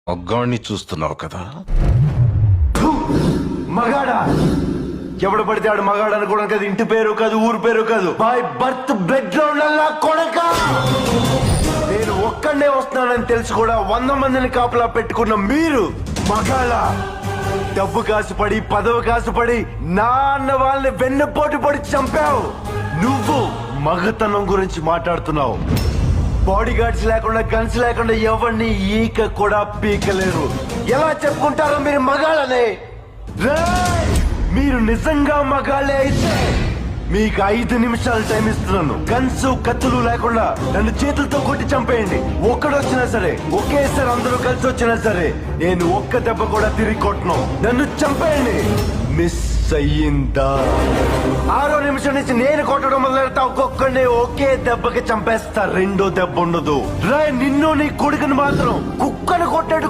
మగ్గాన్ని చూస్తున్నావు కదా. మగాడా ఎవడు పడితే ఆడు మగాడు అనుకోవడం కదా. ఇంటి పేరు కాదు, ఊరు పేరు కాదు, బై బర్త్ బ్లడ్ లో ఉండాలా కొడక. నేను ఒక్కడే వస్తున్నానని తెలిసి కూడా 100 మందిని కాపలా పెట్టుకున్న మీరు మగాళ్ళ. డబ్బు కాసుపడి, పదవి కాసుపడి నా అన్న వాళ్ళని వెన్నుపోటు పడి చంపావు. నువ్వు మగతనం గురించి మాట్లాడుతున్నావు. బాడీ గార్డ్స్ లేకుండా, గన్స్ లేకుండా ఎవరిని ఈక కూడా పీకలేరు. ఎలా చెప్పుకుంటారో మీరు మగాళ్ళనే? రేయ్! మీరు నిజంగా మగాళ్ళే అయితే మీకు 5 నిమిషాలు టైం ఇస్తున్నాను. గన్స్, కత్తులు లేకుండా నన్ను చేతులతో కొట్టి చంపేయండి. ఒక్కడొచ్చినా సరే, ఒకేసారి అందరూ కలిసి వచ్చినా సరే, నేను ఒక్క దెబ్బ కూడా తిరిగి కొట్టను. నన్ను చంపేయండి. మిస్ అయ్యిందా? 6వ నిమిషం నుంచి నేను కొట్టడం మొదలెడతా. ఒక్కొక్కడిని ఒకే దెబ్బకి చంపేస్తా. రెండో దెబ్బ ఉండదు. రే, నిన్ను నీ కొడుకుని మాత్రం కుక్కను కొట్టాడు